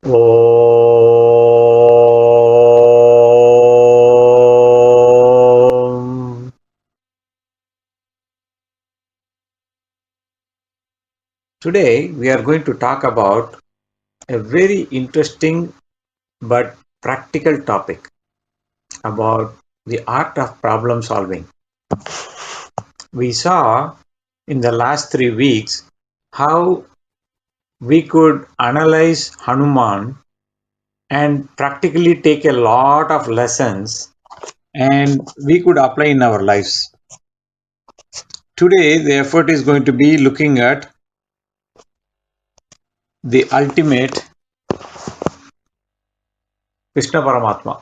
Om. Today we are going to talk about a very interesting but practical topic about the art of problem solving. We saw in the last 3 weeks how we could analyze Hanuman and practically take a lot of lessons and we could apply in our lives. Today, the effort is going to be looking at the ultimate Krishna Paramatma.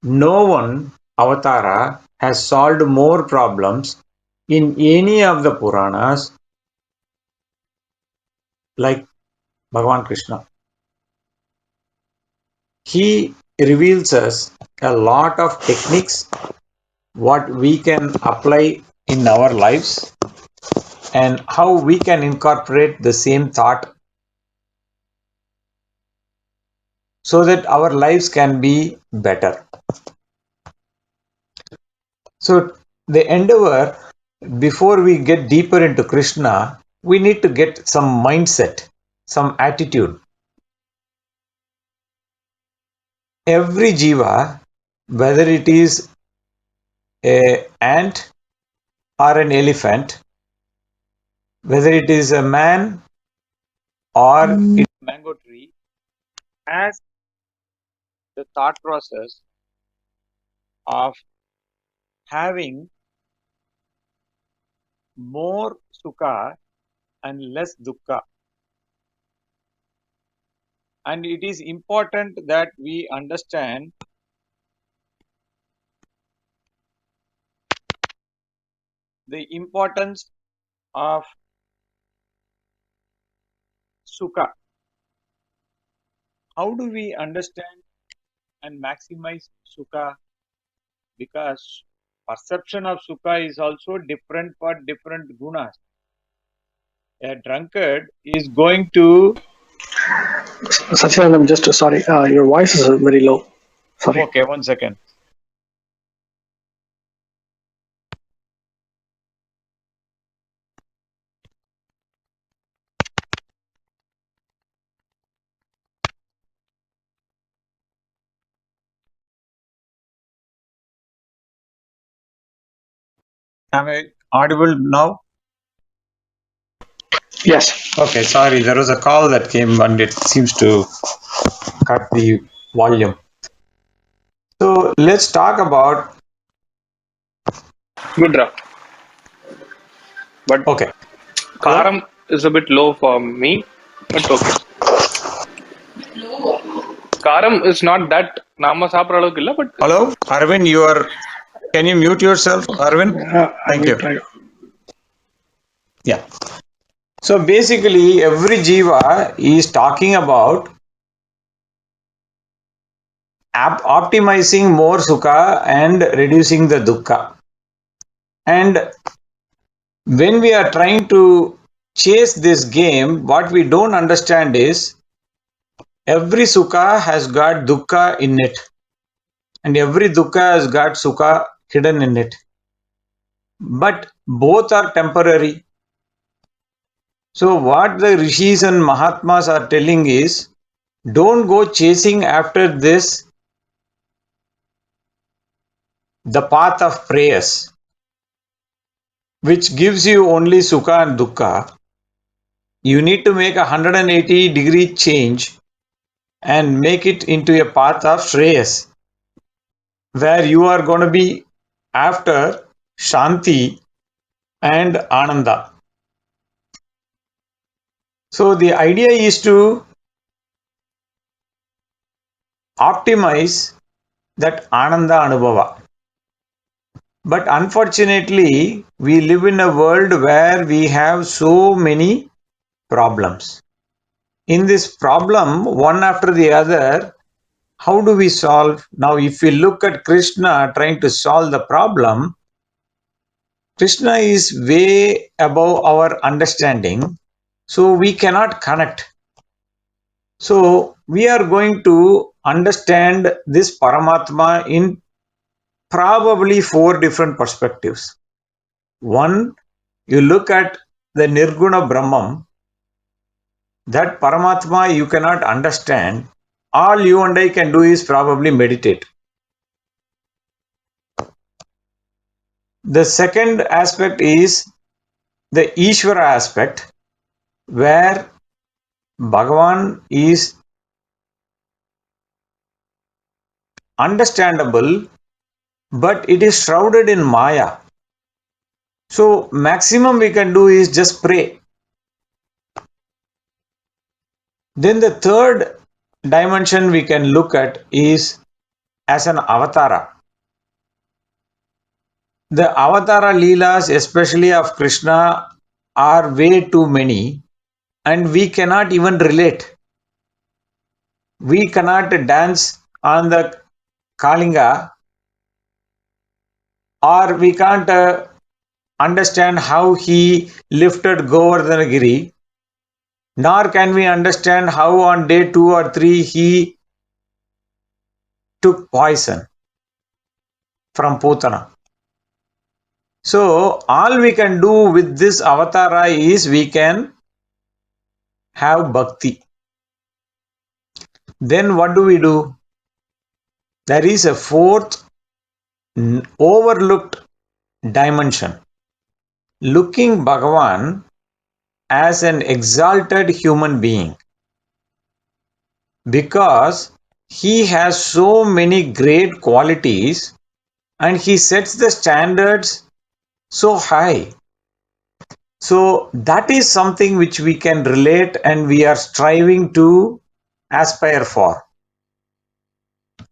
No one avatara has solved more problems in any of the Puranas like Bhagavan Krishna. He reveals us a lot of techniques what we can apply in our lives and how we can incorporate the same thought so that our lives can be better. So the endeavor, before we get deeper into Krishna, we need to get some mindset, some attitude. Every jiva, whether it is an ant or an elephant, whether it is a man or it's a mango tree, has the thought process of having more sukha and less dukkha. And it is important that we understand the importance of sukha. How do we understand and maximize sukha? Because perception of sukha is also different for different gunas. A drunkard is going to. Sachin, I'm just sorry. Your voice is very low. Sorry. Okay, 1 second. Am I audible now? Yes. Okay, sorry, there was a call that came and it seems to cut the volume. So let's talk about. Good draft. But Okay, hello? Karam is a bit low for me, but okay. Karam is not that Nama சாப்பிடுற அளவுக்கு இல்ல, but it's Hello, fine. Arvind, can you mute yourself, Arvind? I Thank will you. try. Yeah. So basically, every jiva is talking about optimizing more sukha and reducing the dukkha. And when we are trying to chase this game, what we don't understand is every sukha has got dukkha in it, and every dukkha has got sukha hidden in it. But both are temporary. So what the rishis and mahatmas are telling is, don't go chasing after this, the path of prayers, which gives you only sukha and dukkha. You need to make a 180-degree change and make it into a path of shreyas, where you are going to be after shanti and ananda. So the idea is to optimize that ananda anubhava. But unfortunately, we live in a world where we have so many problems. In this problem, one after the other, how do we solve? Now, if we look at Krishna trying to solve the problem, Krishna is way above our understanding, so we cannot connect. So we are going to understand this Paramatma in probably 4 different perspectives. One, you look at the Nirguna Brahman, that Paramatma you cannot understand. All you and I can do is probably meditate. The second aspect is the Ishvara aspect, where Bhagavan is understandable, but it is shrouded in Maya. So maximum we can do is just pray. Then the third dimension we can look at is as an avatara. The avatara leelas, especially of Krishna, are way too many, and we cannot even relate. We cannot dance on the Kalinga, or we can't understand how he lifted Govardhanagiri, nor can we understand how on day 2 or 3 he took poison from Putana. So all we can do with this avatara is we can have bhakti. Then what do we do? There is a fourth overlooked dimension. Looking Bhagavan as an exalted human being, because he has so many great qualities and he sets the standards so high. So that is something which we can relate and we are striving to aspire for.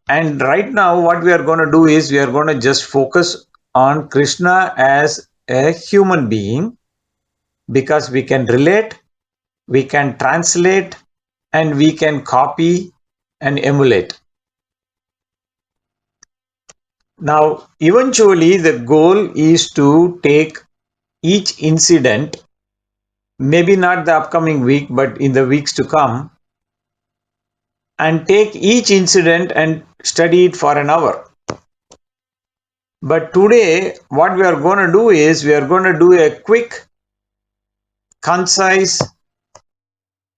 And right now what we are going to do is we are going to just focus on Krishna as a human being, because we can relate, we can translate, and we can copy and emulate. Now, eventually, the goal is to take each incident, maybe not the upcoming week, but in the weeks to come, and take each incident and study it for an hour. But today, what we are going to do is we are going to do a quick, concise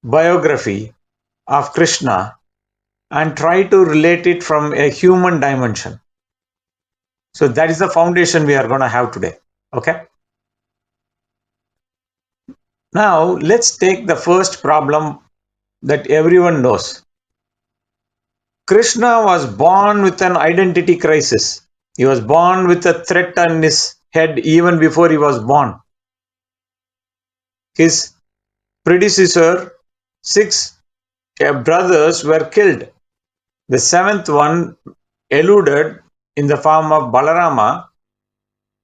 biography of Krishna and try to relate it from a human dimension. So that is the foundation we are going to have today. Okay. Now let's take the first problem that everyone knows. Krishna was born with an identity crisis. He was born with a threat on his head even before he was born. His predecessor, 6 brothers, were killed. The 7th one eluded in the form of Balarama,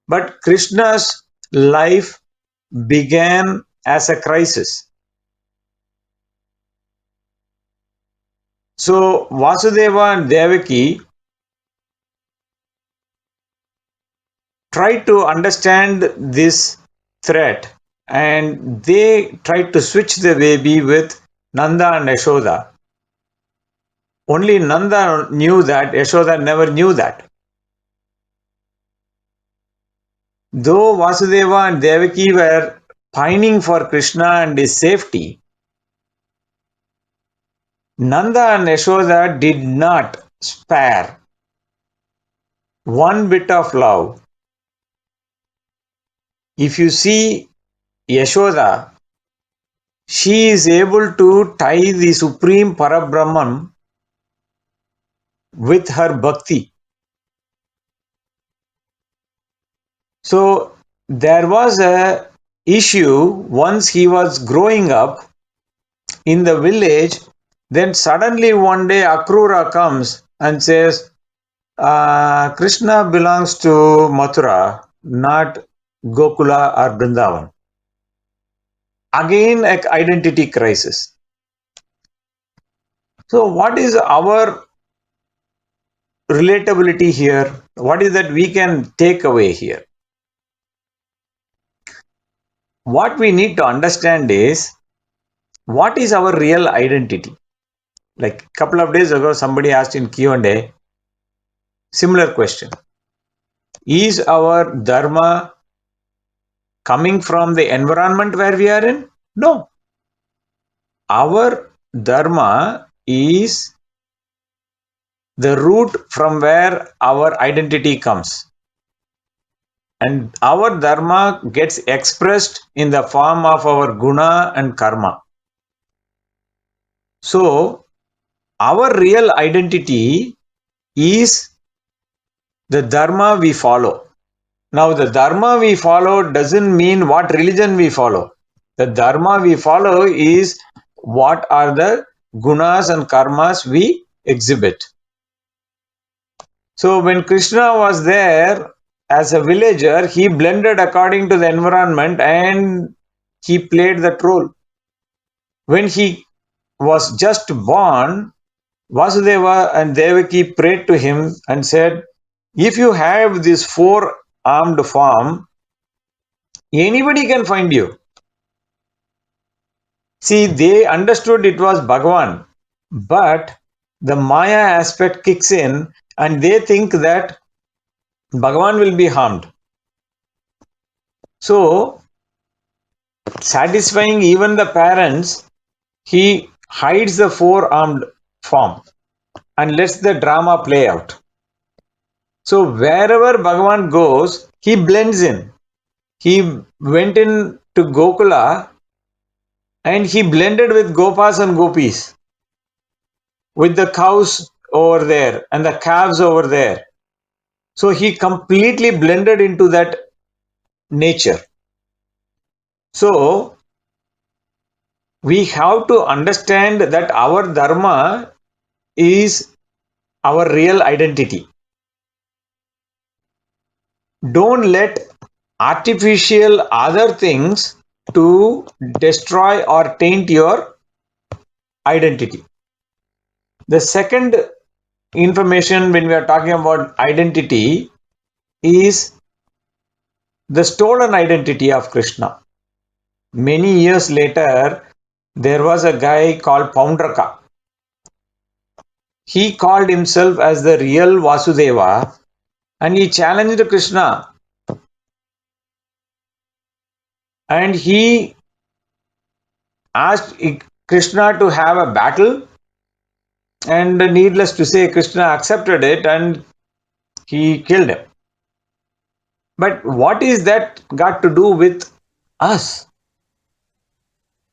but Krishna's life began as a crisis. So Vasudeva and Devaki tried to understand this threat, and they tried to switch the baby with Nanda and Yashoda. Only Nanda knew that, Yashoda never knew that. Though Vasudeva and Devaki were pining for Krishna and his safety, Nanda and Yashoda did not spare one bit of love. If you see Yashoda, she is able to tie the Supreme Parabrahman with her bhakti. So there was a issue once he was growing up in the village. Then suddenly one day Akrura comes and says, Krishna belongs to Mathura, not Gokula or Vrindavan. Again, an identity crisis. So what is our relatability here? What is that we can take away here? What we need to understand is, what is our real identity? Like a couple of days ago, somebody asked in Q&A, similar question. Is our dharma coming from the environment where we are in? No. Our dharma is the root from where our identity comes. And our dharma gets expressed in the form of our guna and karma. So, our real identity is the dharma we follow. Now, the dharma we follow doesn't mean what religion we follow. The dharma we follow is what are the gunas and karmas we exhibit. So, when Krishna was there as a villager, he blended according to the environment and he played that role. When he was just born, Vasudeva and Devaki prayed to him and said, if you have this four-armed form, anybody can find you. See, they understood it was Bhagavan, but the Maya aspect kicks in and they think that Bhagavan will be harmed. So, satisfying even the parents, he hides the four-armed form and lets the drama play out. So, wherever Bhagavan goes, he blends in. He went in to Gokula and he blended with Gopas and Gopis, with the cows over there and the calves over there. So he completely blended into that nature. So we have to understand that our dharma is our real identity. Don't let artificial other things to destroy or taint your identity. The second information when we are talking about identity is the stolen identity of Krishna. Many years later, there was a guy called Poundraka. He called himself as the real Vasudeva and he challenged Krishna. And he asked Krishna to have a battle. And needless to say, Krishna accepted it and he killed him. But what is that got to do with us?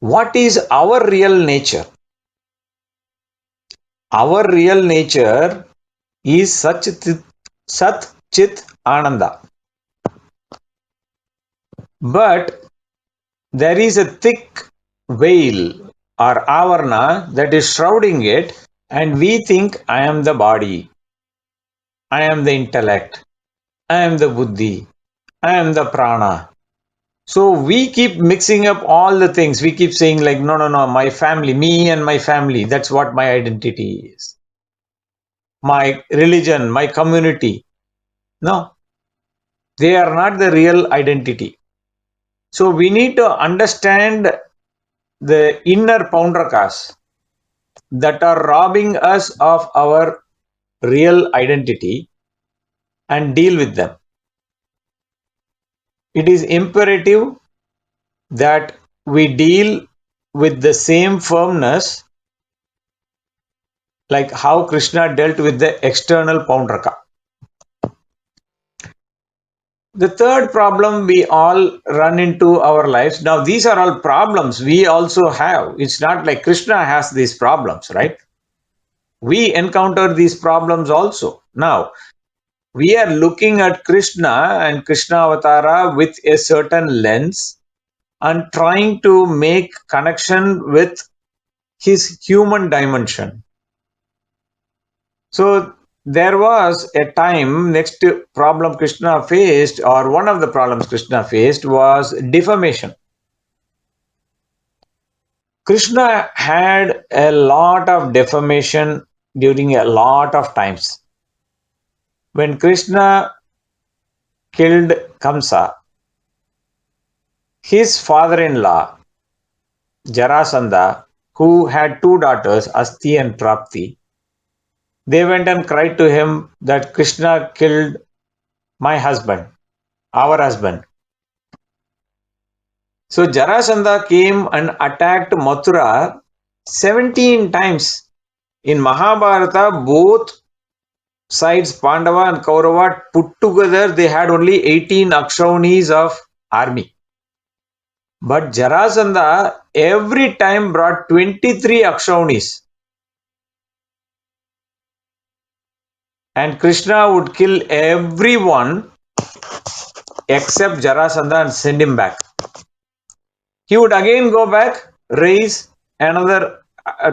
What is our real nature? Our real nature is Sat Chit Ananda. But there is a thick veil or avarna that is shrouding it, and we think I am the body, I am the intellect, I am the buddhi, I am the prana. So we keep mixing up all the things. We keep saying like, no, my family, me and my family, that's what my identity is. My religion, my community. No, they are not the real identity. So we need to understand the inner Poundrakas that are robbing us of our real identity and deal with them. It is imperative that we deal with the same firmness like how Krishna dealt with the external Poundraka. The third problem we all run into our lives. Now, these are all problems we also have. It's not like Krishna has these problems, right? We encounter these problems also. Now, we are looking at Krishna and Krishna Avatara with a certain lens and trying to make connection with his human dimension. So there was a time, next problem Krishna faced, or one of the problems Krishna faced was defamation. Krishna had a lot of defamation during a lot of times. When Krishna killed Kamsa, his father-in-law, Jarasandha, who had two daughters, Asti and Prapti, they went and cried to him that Krishna killed my husband, our husband. So Jarasandha came and attacked Mathura 17 times. In Mahabharata, both sides, Pandava and Kaurava, put together, they had only 18 Akshaunis of army. But Jarasandha every time brought 23 Akshaunis. And Krishna would kill everyone except Jarasandha and send him back. He would again go back, raise another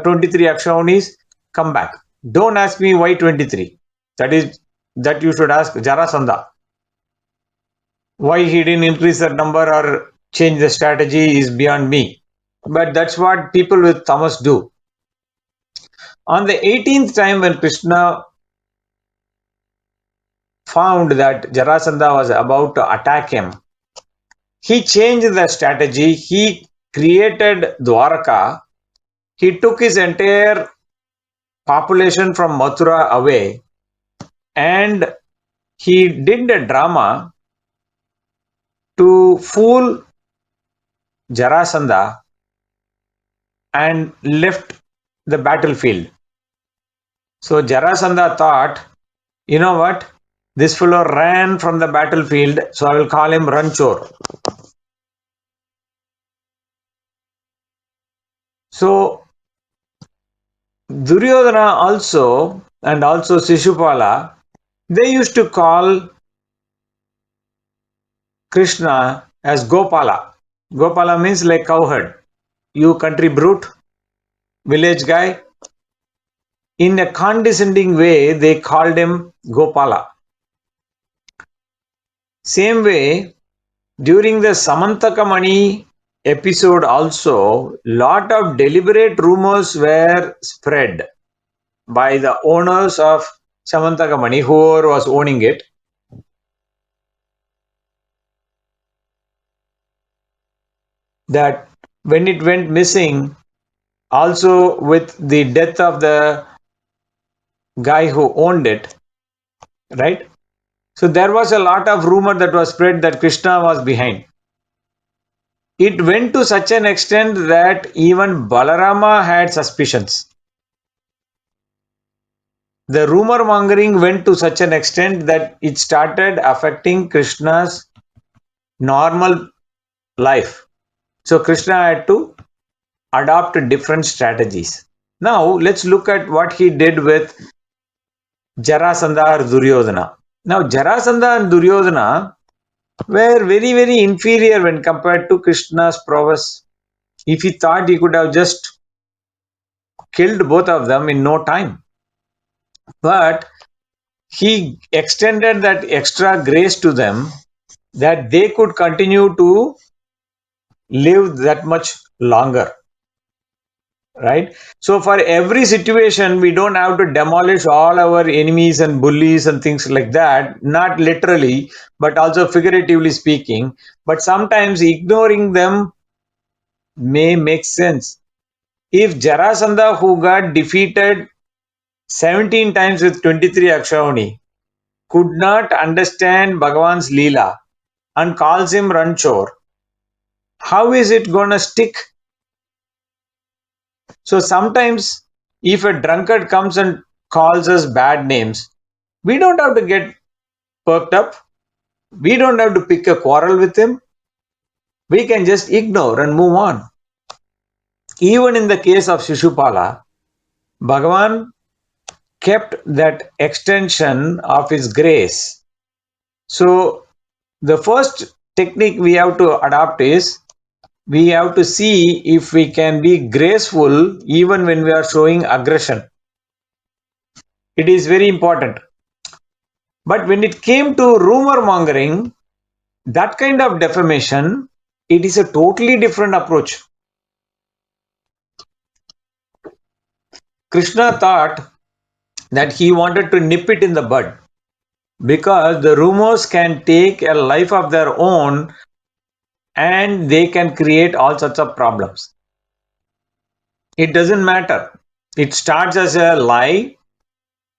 23 Akshaunis, come back. Don't ask me why 23. That you should ask Jarasandha. Why he didn't increase that number or change the strategy is beyond me. But that's what people with tamas do. On the 18th time when Krishna found that Jarasandha was about to attack him, he changed the strategy. He created Dwaraka. He took his entire population from Mathura away and he did a drama to fool Jarasandha and left the battlefield. So Jarasandha thought, you know what? This fellow ran from the battlefield, so I will call him Ranchor. So Duryodhana also and also Shishupala, they used to call Krishna as Gopala. Gopala means like cowherd. You country brute, village guy. In a condescending way, they called him Gopala. Same way, during the Samantakamani episode also, lot of deliberate rumors were spread by the owners of Samantakamani, whoever was owning it, that when it went missing, also with the death of the guy who owned it, right? So there was a lot of rumor that was spread that Krishna was behind. It went to such an extent that even Balarama had suspicions. The rumor mongering went to such an extent that it started affecting Krishna's normal life. So Krishna had to adopt different strategies. Now let's look at what he did with Jarasandha or Duryodhana. Now Jarasandha and Duryodhana were very, very inferior when compared to Krishna's prowess. If he thought, he could have just killed both of them in no time. But he extended that extra grace to them that they could continue to live that much longer. Right? So for every situation, we don't have to demolish all our enemies and bullies and things like that, not literally, but also figuratively speaking. But sometimes ignoring them may make sense. If Jarasandha, who got defeated 17 times with 23 Akshavani, could not understand Bhagavan's Leela and calls him Ranchor, how is it gonna stick? So sometimes if a drunkard comes and calls us bad names, we don't have to get perked up. We don't have to pick a quarrel with him. We can just ignore and move on. Even in the case of Shishupala, Bhagavan kept that extension of his grace. So the first technique we have to adopt is we have to see if we can be graceful even when we are showing aggression. It is very important. But when it came to rumor mongering, that kind of defamation, it is a totally different approach. Krishna thought that he wanted to nip it in the bud because the rumors can take a life of their own and they can create all sorts of problems. It doesn't matter. It starts as a lie.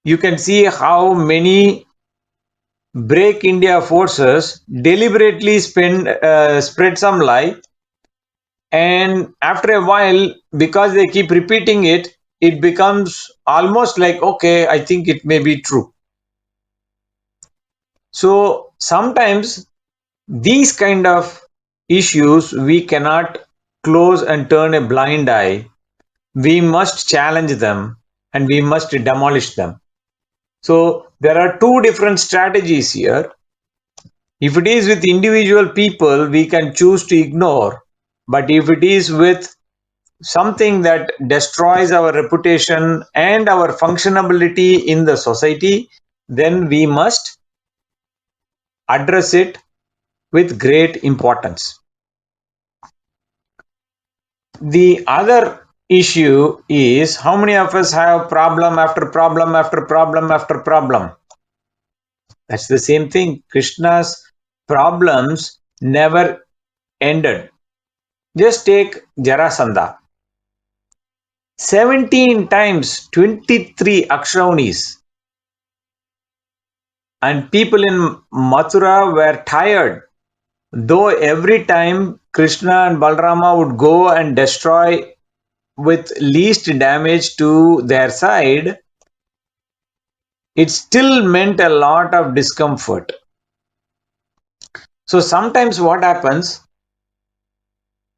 You can see how many break India forces deliberately spread some lie, and after a while, because they keep repeating it, it becomes almost like, okay, I think it may be true. So sometimes these kind of issues we cannot close and turn a blind eye. We must challenge them and we must demolish them. So there are two different strategies here. If it is with individual people, we can choose to ignore. But if it is with something that destroys our reputation and our functionability in the society, then we must address it with great importance. The other issue is, how many of us have problem after problem after problem after problem? That's the same thing. Krishna's problems never ended. Just take Jarasandha. 17 times 23 Akshaunis. And people in Mathura were tired. Though every time Krishna and Balrama would go and destroy with least damage to their side, it still meant a lot of discomfort. So sometimes what happens,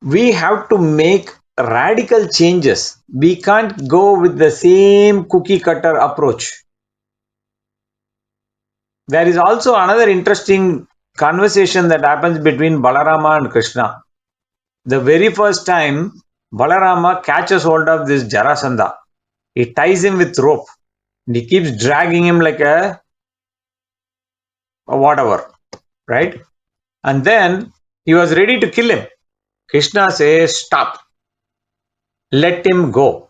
we have to make radical changes. We can't go with the same cookie cutter approach. There is also another interesting conversation that happens between Balarama and Krishna. The very first time Balarama catches hold of this Jarasandha, he ties him with rope and he keeps dragging him like a whatever, right? And then he was ready to kill him. Krishna says, stop, let him go.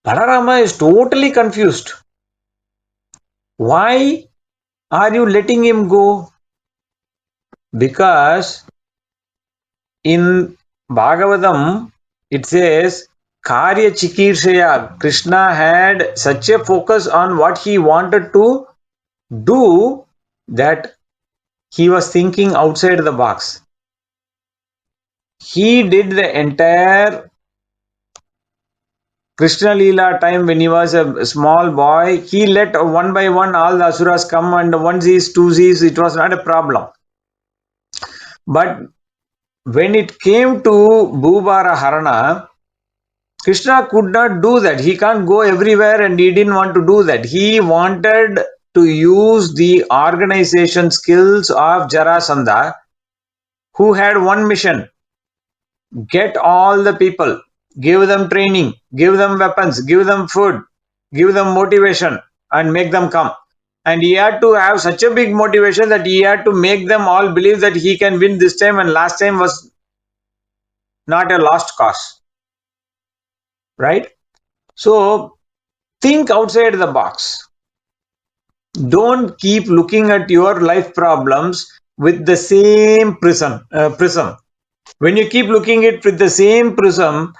Balarama is totally confused. Why are you letting him go? Because in Bhagavatam, it says, Karya Chikirshaya. Krishna had such a focus on what he wanted to do that he was thinking outside the box. He did the entire Krishna Leela time when he was a small boy. He let one by one all the asuras come, and onesies, twosies, it was not a problem. But when it came to Bhubara Harana, Krishna could not do that. He can't go everywhere and he didn't want to do that. He wanted to use the organization skills of Jarasandha, who had one mission: get all the people, give them training, give them weapons, give them food, give them motivation, and make them come. And he had to have such a big motivation that he had to make them all believe that he can win this time, and last time was not a lost cause. Right? So think outside the box. Don't keep looking at your life problems with the same prism. When you keep looking at it with the same prism,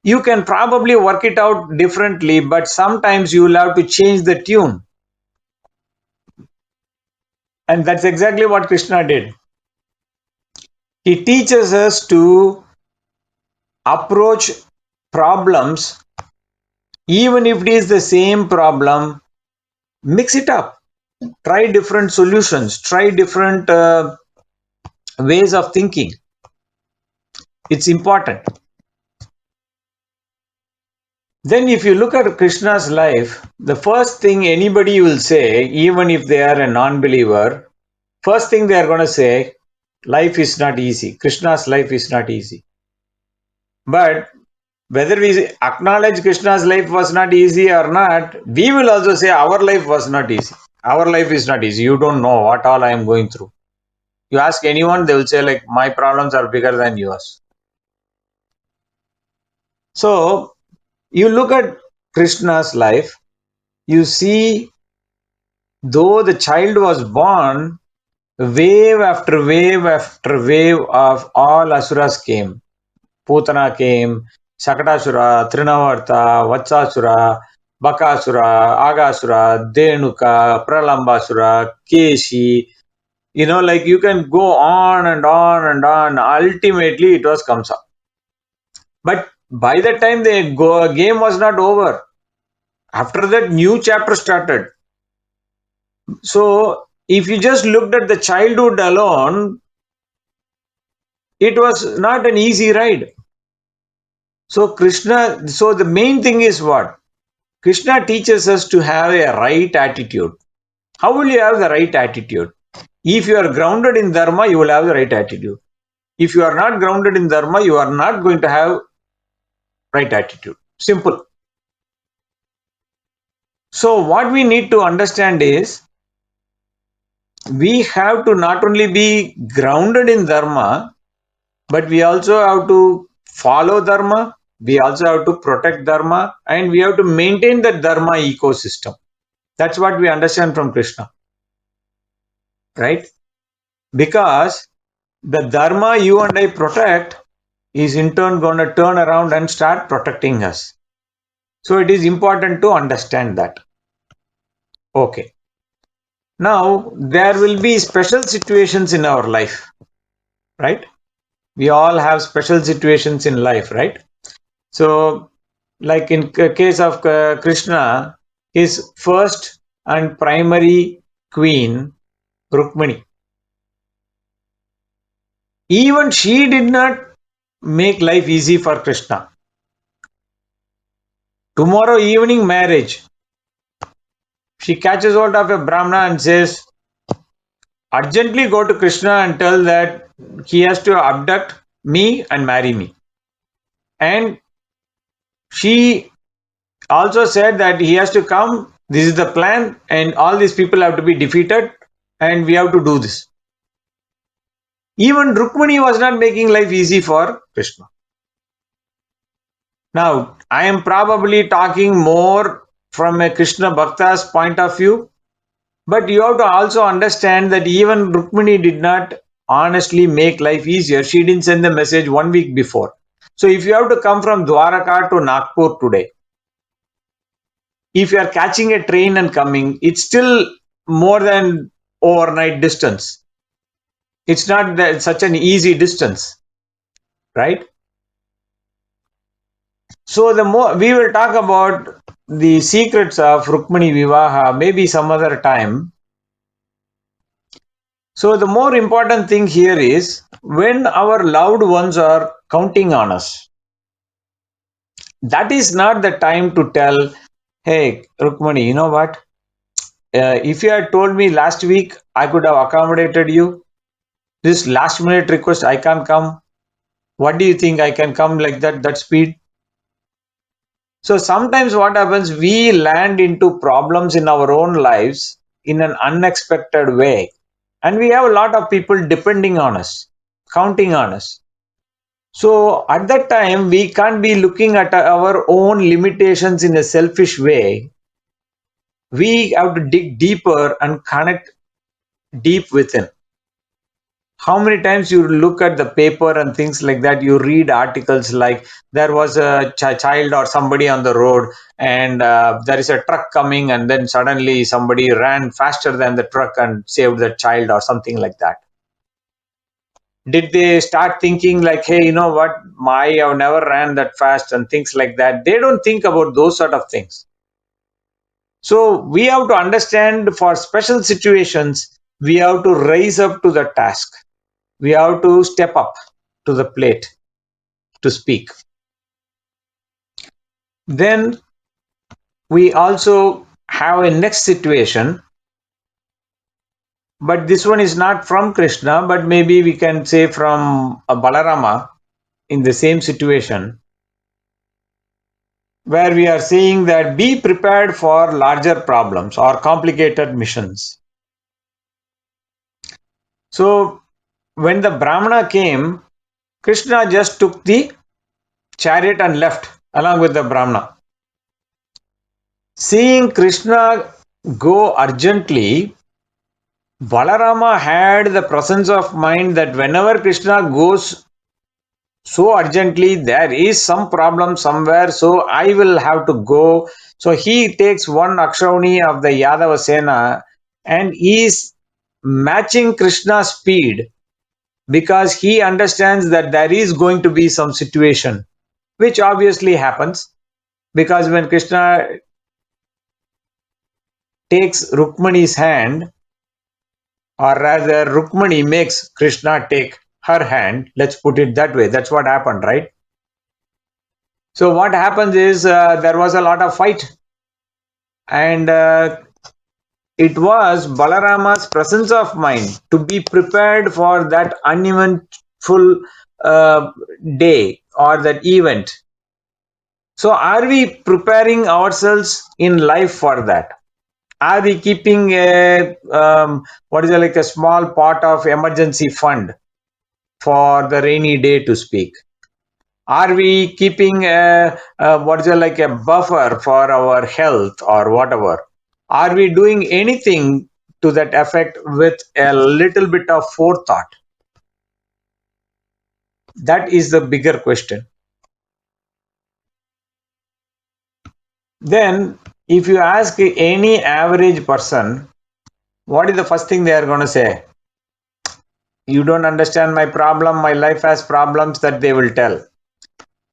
you can probably work it out differently, but sometimes you will have to change the tune. And that's exactly what Krishna did. He teaches us to approach problems, even if it is the same problem, mix it up. Try different solutions, try different ways of thinking. It's important. Then if you look at Krishna's life, the first thing anybody will say, even if they are a non-believer, first thing they are going to say, life is not easy. Krishna's life is not easy. But whether we acknowledge Krishna's life was not easy or not, we will also say our life was not easy. Our life is not easy. You don't know what all I am going through. You ask anyone, they will say like, my problems are bigger than yours. So you look at Krishna's life, you see, though the child was born, wave after wave after wave of all asuras came. Putana came, Sakatashura, Trinavarta, Vatsasura, Bakasura, Agasura, Denuka, Pralambasura, Keshi. Like you can go on and on and on. Ultimately, it was Kamsa. But by the time the game was not over, after that, new chapter started. So, if you just looked at the childhood alone, it was not an easy ride. So, the main thing is what? Krishna teaches us to have a right attitude. How will you have the right attitude? If you are grounded in Dharma, you will have the right attitude. If you are not grounded in Dharma, you are not going to have right attitude. Simple. So, what we need to understand is we have to not only be grounded in Dharma, but we also have to follow Dharma, we also have to protect Dharma, and we have to maintain the Dharma ecosystem. That's what we understand from Krishna, right? Because the Dharma you and I protect is in turn going to turn around and start protecting us. So it is important to understand that. Okay. Now, there will be special situations in our life, right? We all have special situations in life, right? So, like in case of Krishna, his first and primary queen, Rukmini, even she did not make life easy for Krishna. Tomorrow evening marriage, she catches hold of a Brahmana and says, urgently go to Krishna and tell that he has to abduct me and marry me. And she also said that he has to come, this is the plan, and all these people have to be defeated, and we have to do this. Even Rukmini was not making life easy for Krishna. Now, I am probably talking more from a Krishna Bhakta's point of view, but you have to also understand that even Rukmini did not honestly make life easier. She didn't send the message 1 week before. So if you have to come from Dwaraka to Nagpur today, if you are catching a train and coming, it's still more than overnight distance. It's not such an easy distance, right? So the more we will talk about the secrets of Rukmini Vivaha maybe some other time. So the more important thing here is when our loved ones are counting on us, that is not the time to tell, hey, Rukmini, you know what? If you had told me last week, I could have accommodated you. This last minute request, I can't come. What do you think? I can come like that speed? So sometimes what happens, we land into problems in our own lives in an unexpected way. And we have a lot of people depending on us, counting on us. So at that time, we can't be looking at our own limitations in a selfish way. We have to dig deeper and connect deep within. How many times you look at the paper and things like that, you read articles like there was a child or somebody on the road and there is a truck coming and then suddenly somebody ran faster than the truck and saved the child or something like that. Did they start thinking like, hey, you know what, I have never ran that fast and things like that? They don't think about those sort of things. So we have to understand for special situations, we have to rise up to the task. We have to step up to the plate to speak. Then we also have a next situation, but this one is not from Krishna, but maybe we can say from Balarama in the same situation, where we are saying that be prepared for larger problems or complicated missions. So when the Brahmana came, Krishna just took the chariot and left along with the Brahmana. Seeing Krishna go urgently, Balarama had the presence of mind that whenever Krishna goes so urgently, there is some problem somewhere, so I will have to go. So he takes one Akshauni of the Yadava Sena and is matching Krishna's speed because he understands that there is going to be some situation, which obviously happens because when Krishna takes Rukmani's hand, or rather Rukmani makes Krishna take her hand, let's put it that way. That's what happened, right? So what happens is there was a lot of fight, and it was Balarama's presence of mind to be prepared for that uneventful uh, day or that event. So are we preparing ourselves in life for that? Are we keeping a what is it, like a small pot of emergency fund for the rainy day to speak? Are we keeping what is it, like a buffer for our health or whatever? Are we doing anything to that effect with a little bit of forethought? That is the bigger question. Then, if you ask any average person, what is the first thing they are going to say? You don't understand my problem, my life has problems, that they will tell.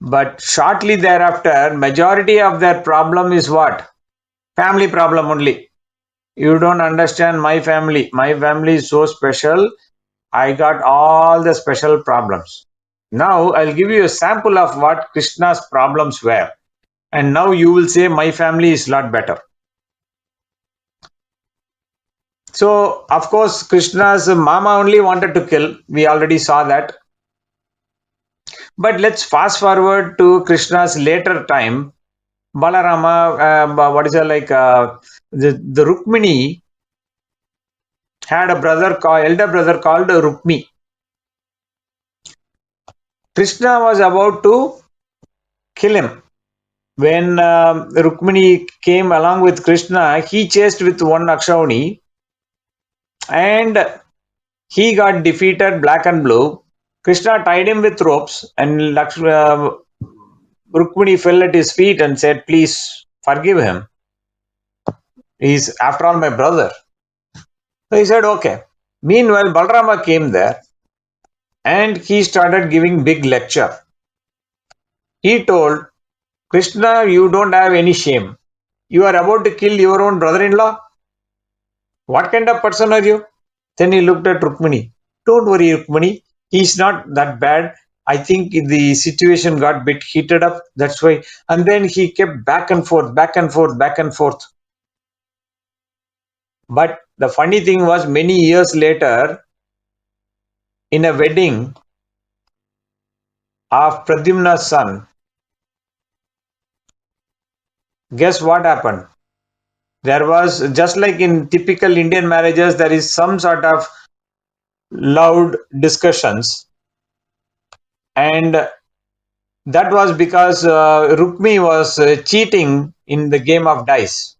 But shortly thereafter, majority of their problem is what? Family problem only. You don't understand my family. My family is so special. I got all the special problems. Now I'll give you a sample of what Krishna's problems were. And now you will say my family is a lot better. So, of course, Krishna's mama only wanted to kill. We already saw that. But let's fast forward to Krishna's later time. Balarama, what is it, like the Rukmini had a brother called elder brother called Rukmi. Krishna was about to kill him. When Rukmini came along with Krishna, he chased with one Akshauni and he got defeated black and blue. Krishna tied him with ropes and Rukmini fell at his feet and said, please forgive him. He's after all my brother. So he said, okay. Meanwhile, Balrama came there and he started giving big lecture. He told Krishna, you don't have any shame. You are about to kill your own brother-in-law. What kind of person are you? Then he looked at Rukmini. Don't worry, Rukmini. He's not that bad. I think the situation got a bit heated up. That's why. And then he kept back and forth, back and forth, back and forth. But the funny thing was, many years later, in a wedding of Pradyumna's son, guess what happened? There was, just like in typical Indian marriages, there is some sort of loud discussions, and that was because Rukmi was cheating in the game of dice.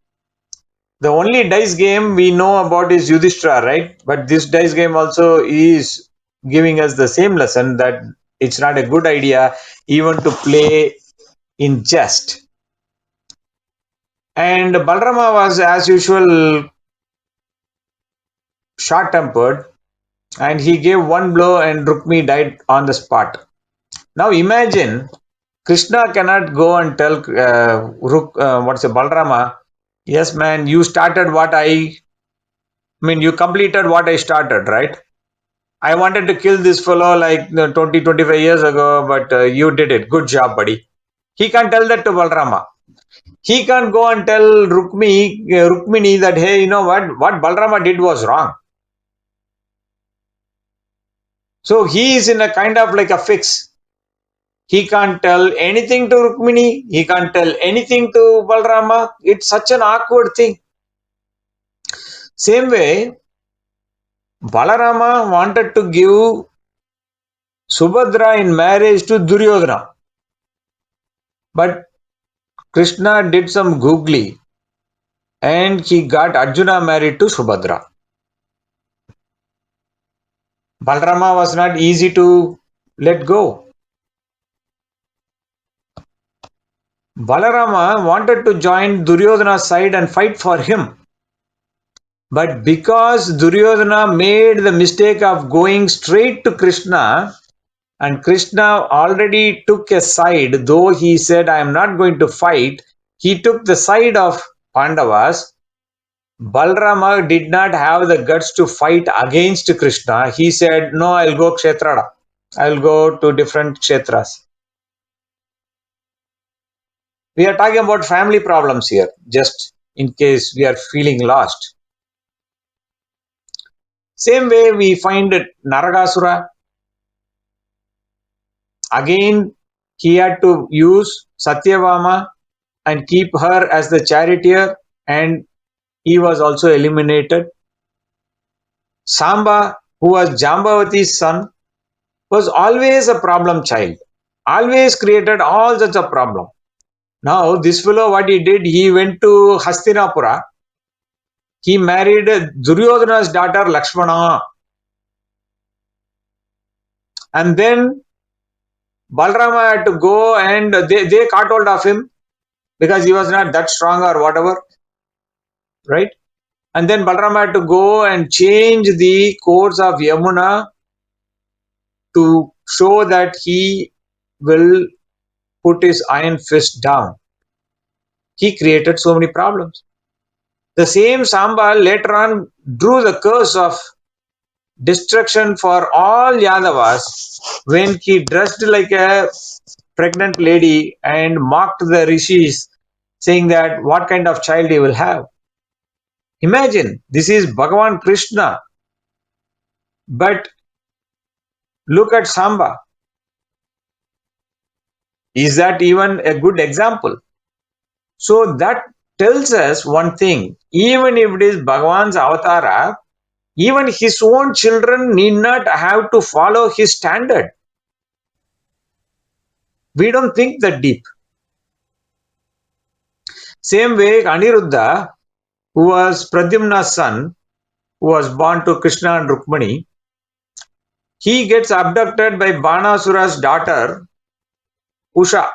The only dice game we know about is Yudhishthira, right? But this dice game also is giving us the same lesson that it's not a good idea even to play in jest. And Balrama was, as usual, short tempered and he gave one blow and Rukmi died on the spot. Now imagine Krishna cannot go and tell Balrama, yes man, you started what I mean, you completed what I started, right? I wanted to kill this fellow like 20, 25 years ago, but you did it. Good job, buddy. He can't tell that to Balrama. He can't go and tell Rukmini that, hey, you know what Balrama did was wrong. So he is in a kind of like a fix. He can't tell anything to Rukmini. He can't tell anything to Balrama. It's such an awkward thing. Same way, Balarama wanted to give Subhadra in marriage to Duryodhana. But Krishna did some googly and he got Arjuna married to Subhadra. Balarama was not easy to let go. Balarama wanted to join Duryodhana's side and fight for him. But because Duryodhana made the mistake of going straight to Krishna, and Krishna already took a side, though he said, I am not going to fight, he took the side of Pandavas. Balarama did not have the guts to fight against Krishna. He said, no, I'll go Kshetrada. I'll go to different Kshetras. We are talking about family problems here, just in case we are feeling lost. Same way we find Naragasura. Again, he had to use Satyavama and keep her as the charioteer, and he was also eliminated. Samba, who was Jambavati's son, was always a problem child, always created all sorts of problem. Now, this fellow, what he did, he went to Hastinapura. He married Duryodhana's daughter Lakshmana. And then Balarama had to go and they caught hold of him because he was not that strong or whatever, right? And then Balarama had to go and change the course of Yamuna to show that he will put his iron fist down. He created so many problems. The same Samba later on drew the curse of destruction for all Yadavas when he dressed like a pregnant lady and mocked the rishis, saying that what kind of child he will have. Imagine, this is Bhagavan Krishna, but look at Samba. Is that even a good example? So that tells us one thing, even if it is Bhagavan's avatara, even his own children need not have to follow his standard. We don't think that deep. Same way, Aniruddha, who was Pradyumna's son, who was born to Krishna and Rukmani, he gets abducted by Banasura's daughter, Usha.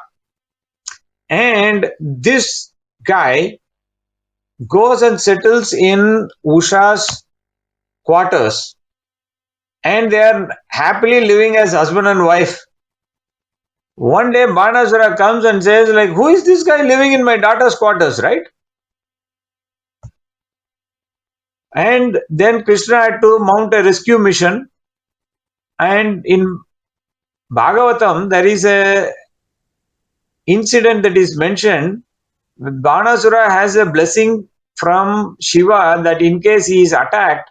And this guy goes and settles in Usha's quarters. And they are happily living as husband and wife. One day Banasura comes and says, like, who is this guy living in my daughter's quarters, right? And then Krishna had to mount a rescue mission. And in Bhagavatam, there is a incident that is mentioned. Banasura has a blessing from Shiva that in case he is attacked,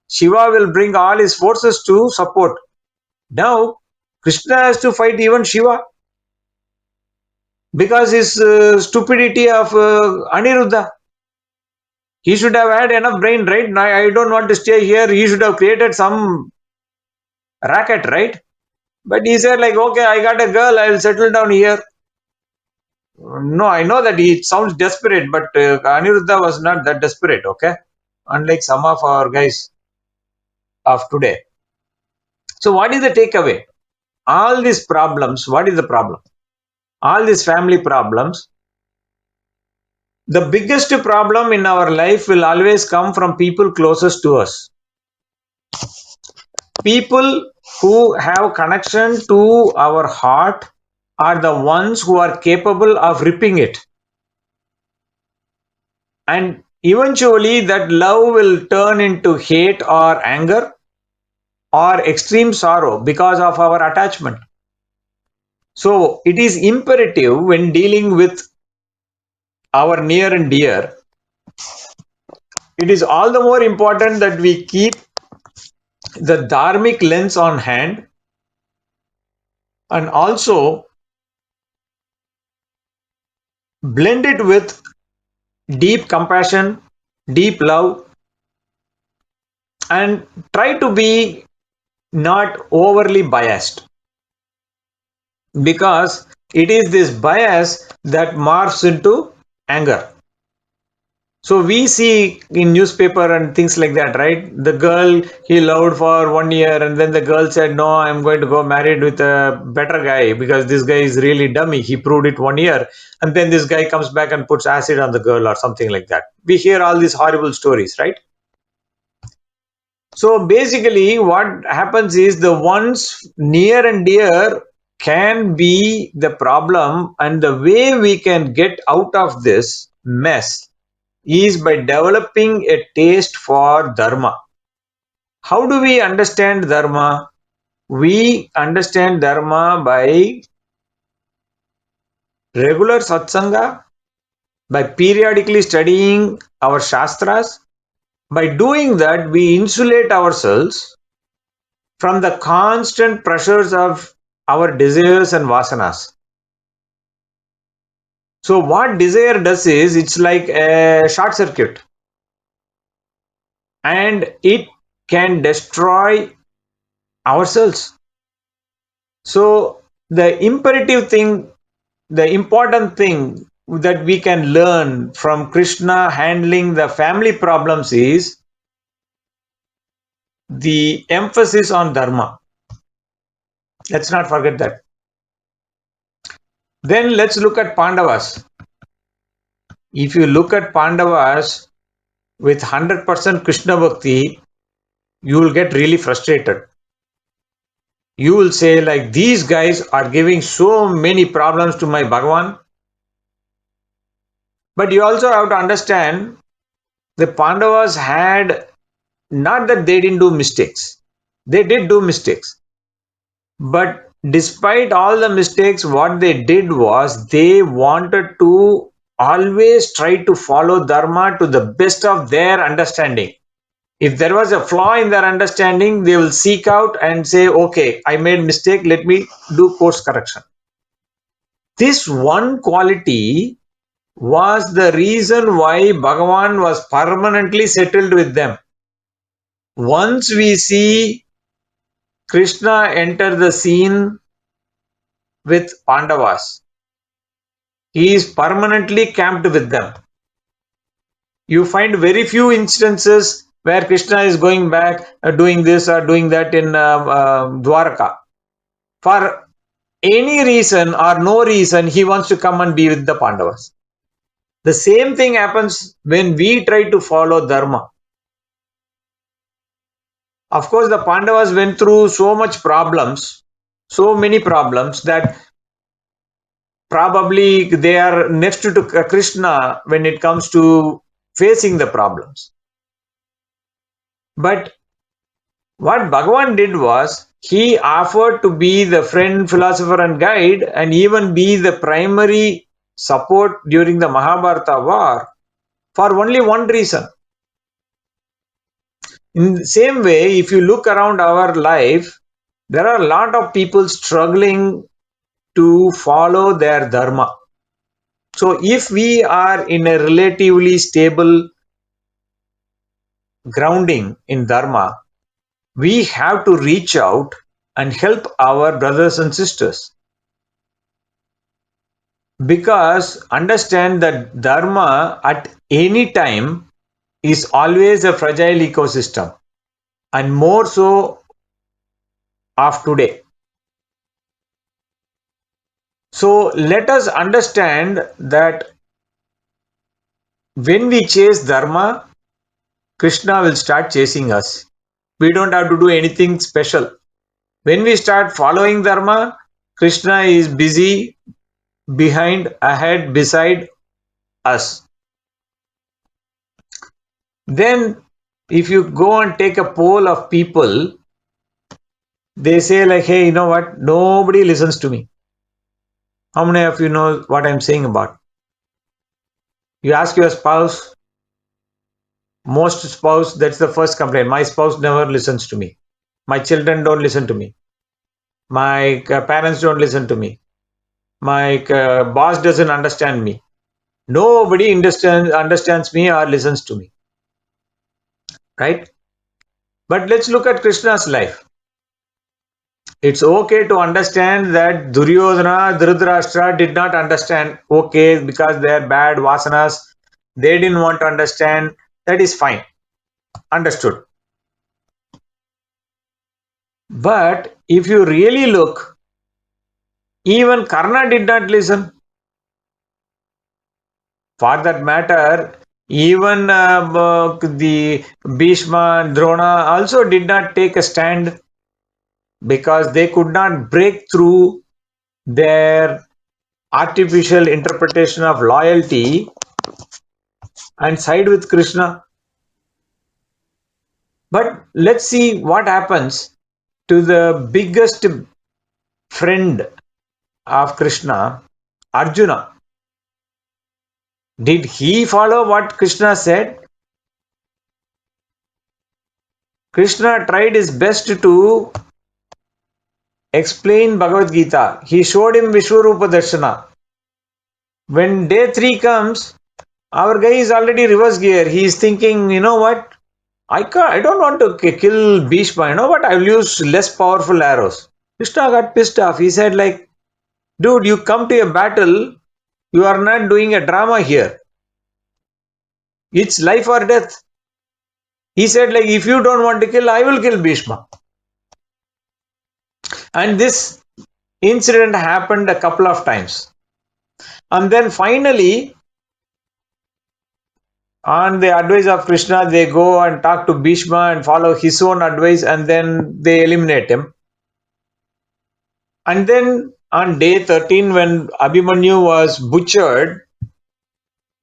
Shiva will bring all his forces to support. Now, Krishna has to fight even Shiva because his stupidity of Aniruddha. He should have had enough brain, right? Now, I don't want to stay here. He should have created some racket, right? But he said, like, okay, I got a girl, I will settle down here. No, I know that he sounds desperate, but Aniruddha was not that desperate, okay? Unlike some of our guys of today. So, what is the takeaway? All these problems, what is the problem? All these family problems, the biggest problem in our life will always come from people closest to us. People who have connection to our heart are the ones who are capable of ripping it. And eventually that love will turn into hate or anger or extreme sorrow because of our attachment. So it is imperative when dealing with our near and dear, it is all the more important that we keep the dharmic lens on hand and also blend it with deep compassion, deep love, and try to be not overly biased, because it is this bias that morphs into anger. So we see in newspaper and things like that, right? The girl he loved for 1 year, and then the girl said, "No, I'm going to go married with a better guy because this guy is really dummy. He proved it 1 year." And then this guy comes back and puts acid on the girl or something like that. We hear all these horrible stories, right? So basically, what happens is the ones near and dear can be the problem, and the way we can get out of this mess is by developing a taste for dharma. How do we understand dharma? We understand dharma by regular satsanga, by periodically studying our shastras. By doing that, we insulate ourselves from the constant pressures of our desires and vasanas. So, what desire does is it's like a short circuit, and it can destroy ourselves. So, the imperative thing, the important thing that we can learn from Krishna handling the family problems is the emphasis on dharma. Let's not forget that. Then let's look at Pandavas. If you look at Pandavas with 100% Krishna Bhakti, you will get really frustrated. You will say, like, these guys are giving so many problems to my Bhagavan. But you also have to understand the Pandavas had, not that they didn't do mistakes, they did do mistakes. But despite all the mistakes, what they did was they wanted to always try to follow Dharma to the best of their understanding. If there was a flaw in their understanding, they will seek out and say, okay, I made mistake, let me do course correction. This one quality was the reason why Bhagavan was permanently settled with them. Once we see Krishna enter the scene with Pandavas, he is permanently camped with them. You find very few instances where Krishna is going back, doing this or doing that in Dwaraka. For any reason or no reason, he wants to come and be with the Pandavas. The same thing happens when we try to follow Dharma. Of course, the Pandavas went through so much problems, so many problems, that probably they are next to Krishna when it comes to facing the problems. But what Bhagavan did was he offered to be the friend, philosopher, and guide, and even be the primary support during the Mahabharata war for only one reason. In the same way, if you look around our life, there are a lot of people struggling to follow their dharma. So, if we are in a relatively stable grounding in dharma, we have to reach out and help our brothers and sisters. Because understand that dharma at any time is always a fragile ecosystem, and more so of today. So let us understand that when we chase dharma, Krishna will start chasing us. We don't have to do anything special. When we start following dharma, Krishna is busy behind, ahead, beside us. Then, if you go and take a poll of people, they say, like, hey, you know what? Nobody listens to me. How many of you know what I'm saying about? You ask your spouse, most spouse, that's the first complaint. My spouse never listens to me. My children don't listen to me. My parents don't listen to me. My boss doesn't understand me. Nobody understands me or listens to me. Right? But let's look at Krishna's life. It's okay to understand that Duryodhana, Dhritarashtra did not understand. Okay, because they are bad vasanas. They didn't want to understand. That is fine. Understood. But if you really look, even Karna did not listen. For that matter, even the Bhishma and Drona also did not take a stand because they could not break through their artificial interpretation of loyalty and side with Krishna. But let's see what happens to the biggest friend of Krishna, Arjuna. Did he follow what Krishna said? Krishna tried his best to explain Bhagavad Gita. He showed him Vishwarupa Darshana. When day 3 comes, our guy is already reverse gear. He is thinking, you know what? I don't want to kill Bhishma. You know what? I will use less powerful arrows. Krishna got pissed off. He said, like, dude, you come to a battle. You are not doing a drama here. It's life or death. He said, like, if you don't want to kill, I will kill Bhishma. And this incident happened a couple of times. And then finally, on the advice of Krishna, they go and talk to Bhishma and follow his own advice, and then they eliminate him. And then on day 13, when Abhimanyu was butchered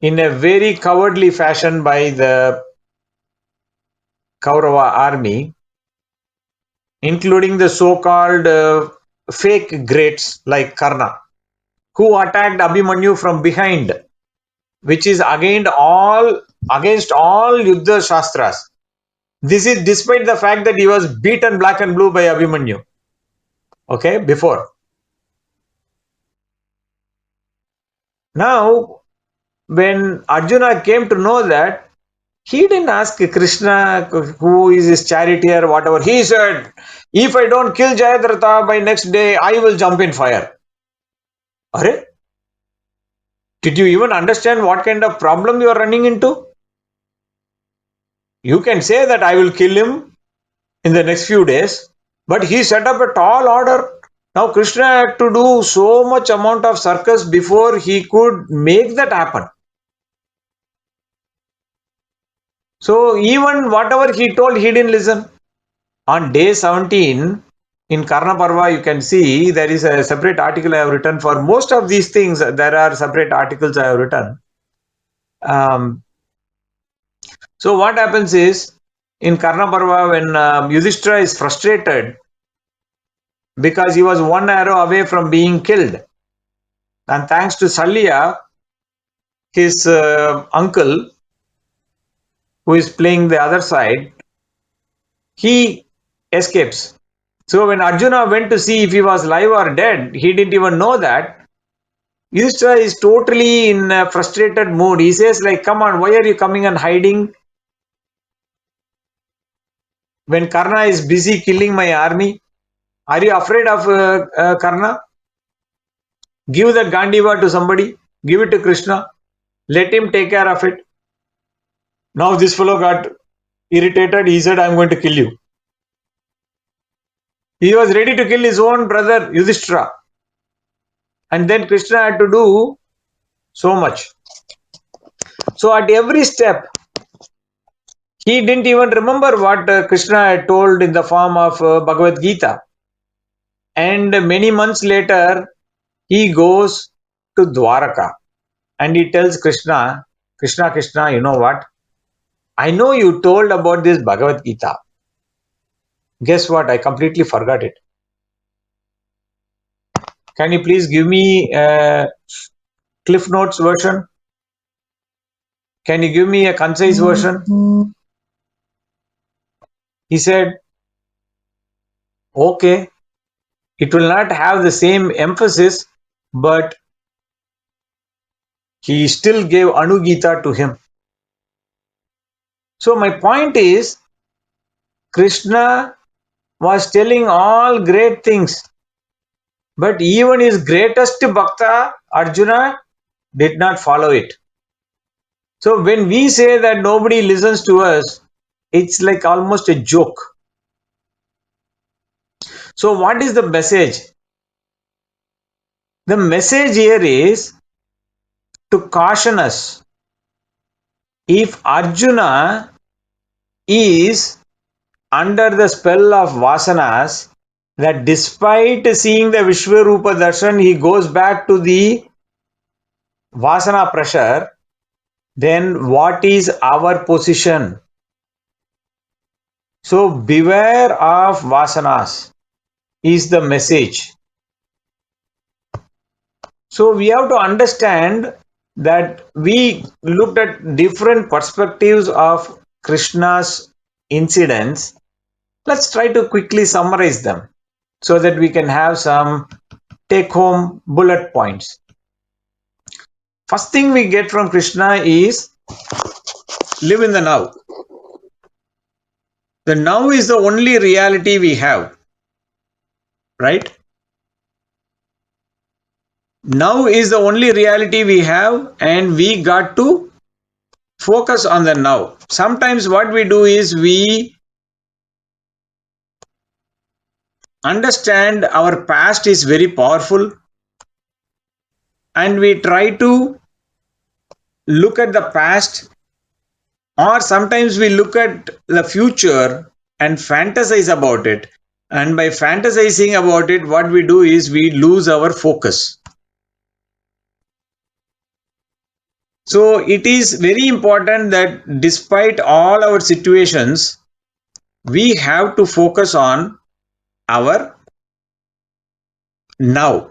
in a very cowardly fashion by the Kaurava army, including the so-called fake greats like Karna, who attacked Abhimanyu from behind, which is against all Yuddha Shastras. This is despite the fact that he was beaten black and blue by Abhimanyu. Okay, before. Now, when Arjuna came to know that, he didn't ask Krishna who is his charioteer, whatever. He said, if I don't kill Jayadratha by next day, I will jump in fire. Are? Did you even understand what kind of problem you are running into? You can say that I will kill him in the next few days, but he set up a tall order. Now Krishna had to do so much amount of circus before he could make that happen. So even whatever he told, he didn't listen. On day 17, in Karna Parva, you can see there is a separate article I have written for most of these things. There are separate articles I have written. So what happens is, in Karna Parva, when Yudhishthira is frustrated because he was one arrow away from being killed, and thanks to Salya, his uncle, who is playing the other side, he escapes. So when Arjuna went to see if he was alive or dead, he didn't even know that. Yudhishthira is totally in a frustrated mood. He says, like, come on, why are you coming and hiding when Karna is busy killing my army? Are you afraid of Karna? Give that Gandiva to somebody. Give it to Krishna. Let him take care of it. Now this fellow got irritated. He said, I'm going to kill you. He was ready to kill his own brother Yudhishthira. And then Krishna had to do so much. So at every step, he didn't even remember what Krishna had told in the form of Bhagavad Gita. And many months later, he goes to Dwaraka and he tells Krishna, Krishna, you know what? I know you told about this Bhagavad Gita. Guess what? I completely forgot it. Can you please give me a Cliff Notes version? Can you give me a concise version? He said, okay, it will not have the same emphasis, but he still gave Anugita to him. So my point is, Krishna was telling all great things, but even his greatest bhakta, Arjuna, did not follow it. So when we say that nobody listens to us, it's like almost a joke. So what is the message? The message here is to caution us. If Arjuna is under the spell of vasanas, that despite seeing the Vishwarupa darshan, he goes back to the vasana pressure, then what is our position? So beware of vasanas is the message. So we have to understand that we looked at different perspectives of Krishna's incidents. Let's try to quickly summarize them so that we can have some take home bullet points. First thing we get from Krishna is live in the now. The now is the only reality we have, right? Now is the only reality we have, and we got to focus on the now. Sometimes what we do is we understand our past is very powerful, and we try to look at the past, or sometimes we look at the future and fantasize about it. And by fantasizing about it, what we do is we lose our focus. So it is very important that despite all our situations, we have to focus on our now.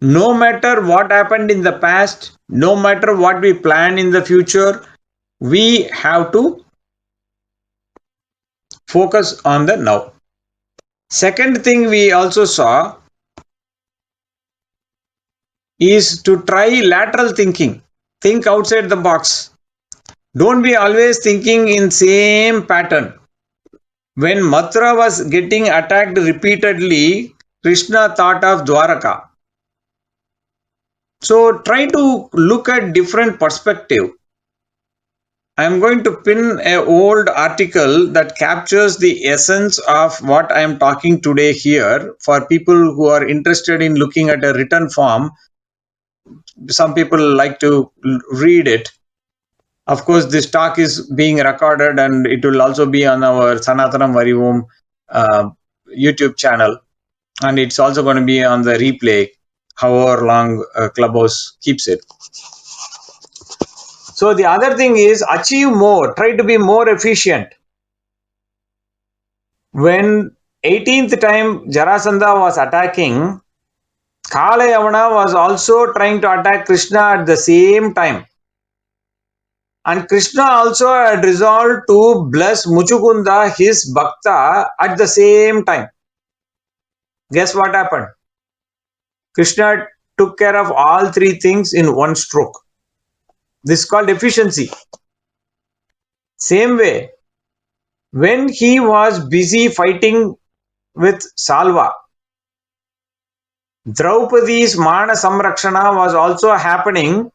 No matter what happened in the past, no matter what we plan in the future, we have to focus on the now. Second thing we also saw is to try lateral thinking. Think outside the box. Don't be always thinking in same pattern. When Mathura was getting attacked repeatedly, Krishna thought of Dwaraka. So try to look at different perspective. I am going to pin an old article that captures the essence of what I am talking today here for people who are interested in looking at a written form. Some people like to read it. Of course, this talk is being recorded and it will also be on our Sanatanam Varivom YouTube channel. And it's also going to be on the replay, however long Clubhouse keeps it. So the other thing is achieve more, try to be more efficient. When 18th time Jarasandha was attacking, Kalayavana was also trying to attack Krishna at the same time. And Krishna also had resolved to bless Muchukunda, his Bhakta, at the same time. Guess what happened? Krishna took care of all three things in one stroke. This is called efficiency. Same way, when he was busy fighting with Salva, Draupadi's Mana Samrakshana was also happening.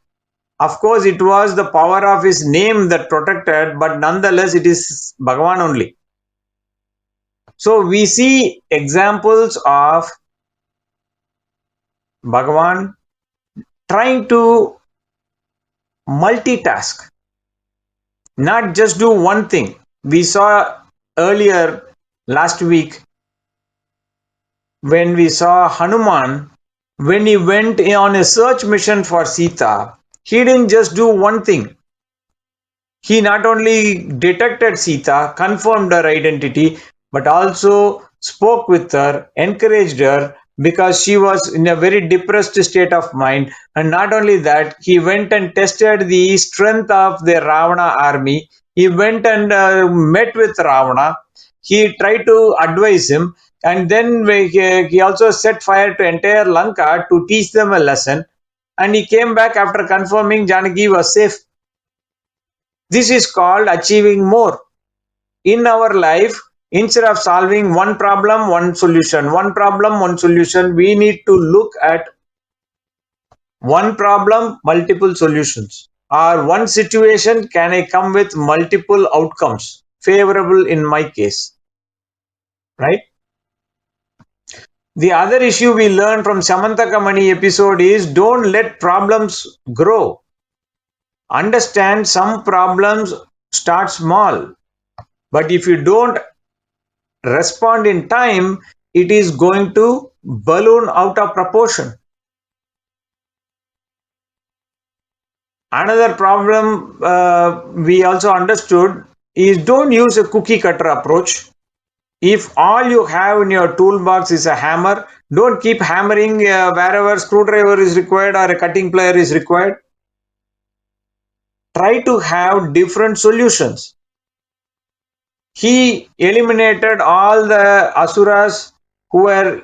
Of course, it was the power of his name that protected, but nonetheless, it is Bhagavan only. So we see examples of Bhagavan trying to multitask, not just do one thing. We saw earlier last week when we saw Hanuman, when he went on a search mission for Sita, he didn't just do one thing. He not only detected Sita, confirmed her identity, but also spoke with her, encouraged her because she was in a very depressed state of mind. And not only that, he went and tested the strength of the Ravana army. He went and met with Ravana. He tried to advise him. And then he also set fire to entire Lanka to teach them a lesson. And he came back after confirming Janaki was safe. This is called achieving more. In our life, instead of solving one problem, one solution, we need to look at one problem, multiple solutions. or one situation can I come with multiple outcomes favorable in my case, right? The other issue we learned from Samantakamani episode is don't let problems grow. Understand some problems start small, but if you don't respond in time, it is going to balloon out of proportion. Another problem we also understood is don't use a cookie cutter approach. If all you have in your toolbox is a hammer, don't keep hammering wherever screwdriver is required or a cutting plier is required. Try to have different solutions. He eliminated all the asuras who were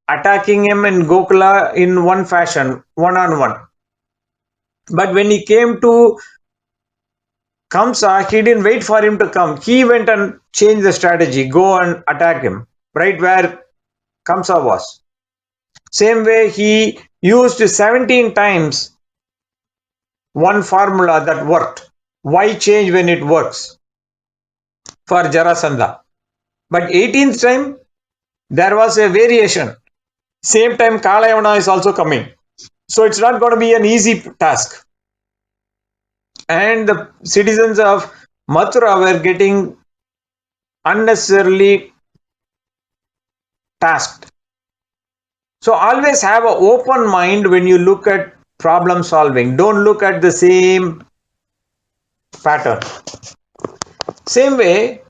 attacking him in Gokula in one fashion, one on one. But when he came to Kamsa, he didn't wait for him to come. He went and changed the strategy, go and attack him, right where Kamsa was. Same way, he used 17 times one formula that worked. Why change when it works for Jarasandha? But 18th time, there was a variation. Same time, Kalayavana is also coming. So it's not going to be an easy task. And the citizens of Mathura were getting unnecessarily tasked. So always have an open mind when you look at problem solving. Don't look at the same pattern. Same way,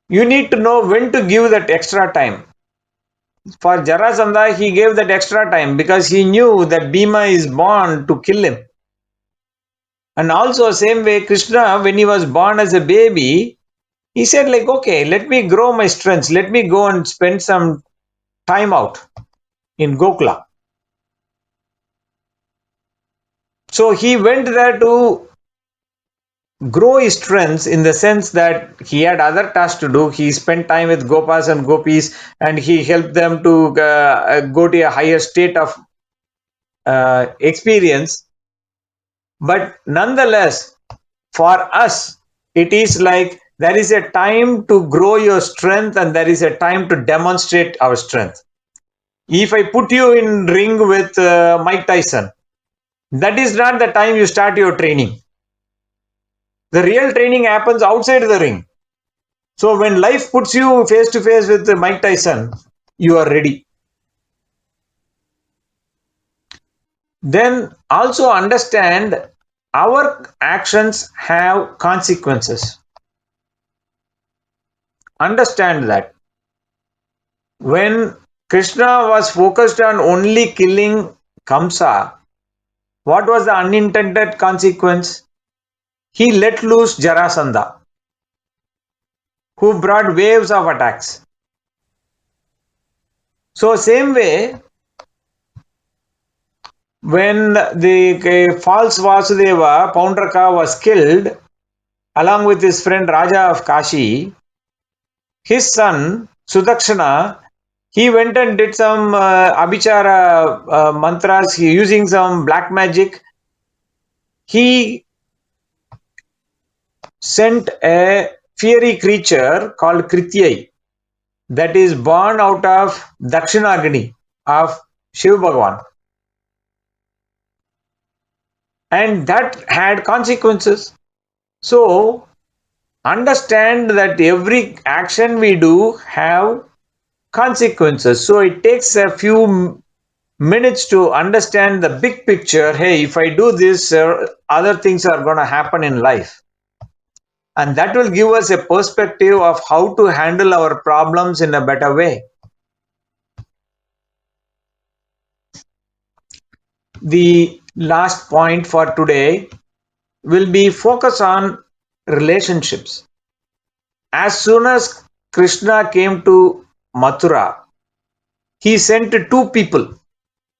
you need to know when to give that extra time. For Jarasandha, he gave that extra time because he knew that Bhima is born to kill him. And also, same way, Krishna, when he was born as a baby, he said, like, okay, let me grow my strengths. Let me go and spend some time out in Gokula. So he went there to grow his strengths in the sense that he had other tasks to do. He spent time with Gopas and Gopis and he helped them to go to a higher state of experience. But nonetheless, for us, it is like there is a time to grow your strength and there is a time to demonstrate our strength. If I put you in ring with Mike Tyson, that is not the time you start your training. The real training happens outside the ring. So when life puts you face to face with Mike Tyson, you are ready. Then also understand our actions have consequences. Understand that. When Krishna was focused on only killing Kamsa, what was the unintended consequence? He let loose Jarasandha, who brought waves of attacks. So same way, when the false Vasudeva, Paundraka, was killed, along with his friend Raja of Kashi, his son Sudakshana, he went and did some abhichara mantras using some black magic. He sent a fiery creature called Krityai that is born out of Dakshinagni of Shiv Bhagavan. And that had consequences. So understand that every action we do have consequences. So it takes a few minutes to understand the big picture. Hey, if I do this, other things are going to happen in life. And that will give us a perspective of how to handle our problems in a better way. The last point for today will be focus on relationships. As soon as Krishna came to Mathura, he sent two people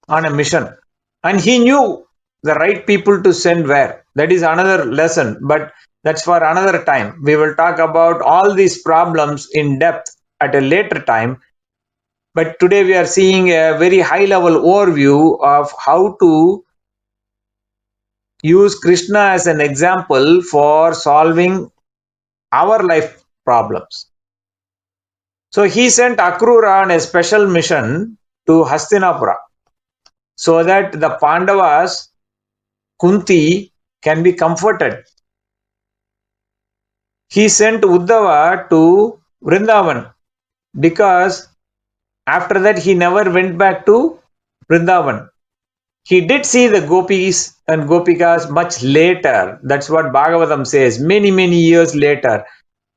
on a mission and he knew the right people to send where. That is another lesson, but that's for another time. We will talk about all these problems in depth at a later time. But today we are seeing a very high level overview of how to use Krishna as an example for solving our life problems. So he sent Akrura on a special mission to Hastinapura so that the Pandavas, Kunti, can be comforted. He sent Uddhava to Vrindavan because after that he never went back to Vrindavan. He did see the gopis and gopikas much later. That's what Bhagavatam says. Many, many years later.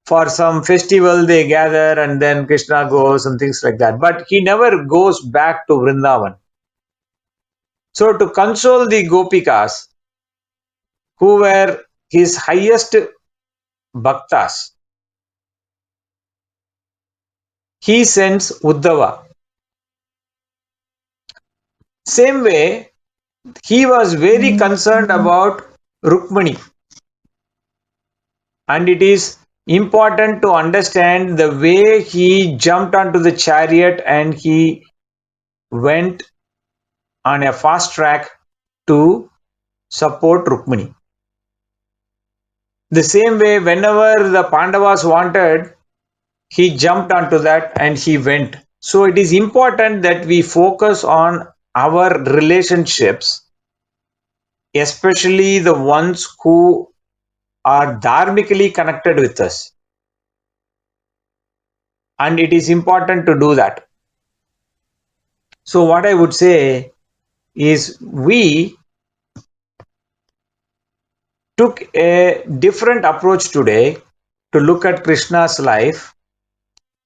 For some festival they gather and then Krishna goes and things like that. But he never goes back to Vrindavan. So to console the gopikas who were his highest bhaktas, he sends Uddhava. Same way, he was very concerned about Rukmani. And it is important to understand the way he jumped onto the chariot and he went on a fast track to support Rukmani. The same way, whenever the Pandavas wanted, he jumped onto that and he went. So it is important that we focus on our relationships, especially the ones who are dharmically connected with us. And it is important to do that. So what I would say is we took a different approach today to look at Krishna's life.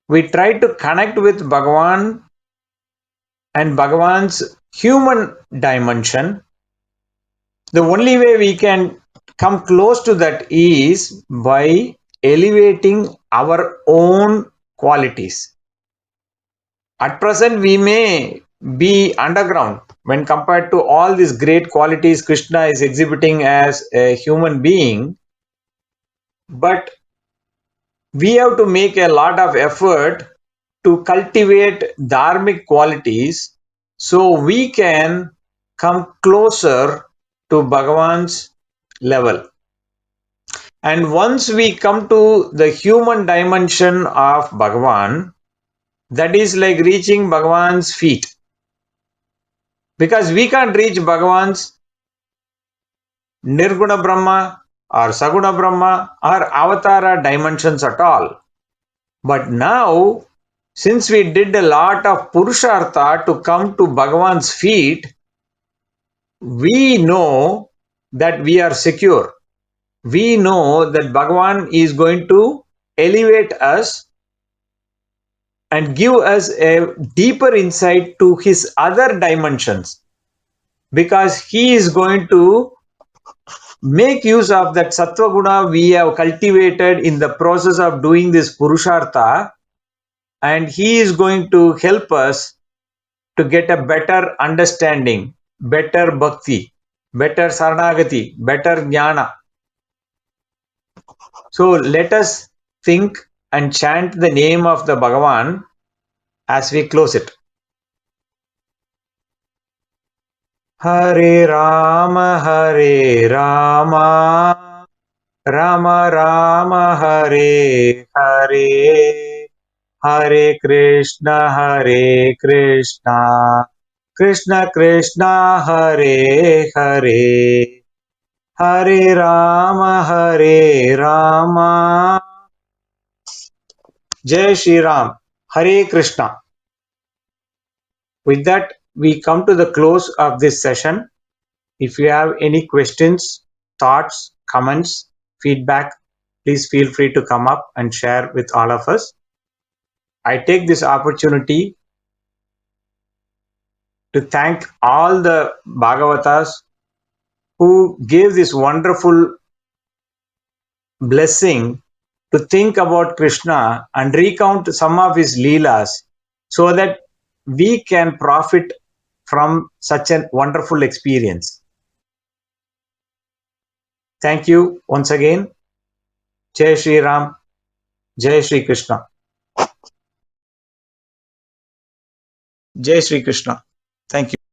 We tried to connect with Bhagavan and Bhagavan's human dimension. The only way we can come close to that is by elevating our own qualities. At present, we may be underground when compared to all these great qualities Krishna is exhibiting as a human being, but we have to make a lot of effort to cultivate dharmic qualities so we can come closer to Bhagavan's level. And once we come to the human dimension of Bhagavan, that is like reaching Bhagavan's feet. Because we can't reach Bhagavan's Nirguna Brahma or Saguna Brahma or Avatara dimensions at all. But now, since we did a lot of Purushartha to come to Bhagavan's feet, we know that we are secure. We know that Bhagavan is going to elevate us and give us a deeper insight to his other dimensions, because he is going to make use of that sattva guna we have cultivated in the process of doing this purushartha, and he is going to help us to get a better understanding, better bhakti, better saranagati, better jnana. So let us think and chant the name of the Bhagavan as we close it. Hare Rama, Hare Rama, Rama Rama, Hare Hare, Hare Krishna, Hare Krishna, Krishna Krishna, Hare Hare, Hare Rama, Hare Rama. Jai Shri Ram, Hare Krishna. With that, we come to the close of this session. If you have any questions, thoughts, comments, feedback, please feel free to come up and share with all of us. I take this opportunity to thank all the Bhagavatas who gave this wonderful blessing to think about Krishna and recount some of his leelas so that we can profit from such a wonderful experience. Thank you once again. Jai Shri Ram, Jai Shri Krishna. Jai Shri Krishna. Thank you.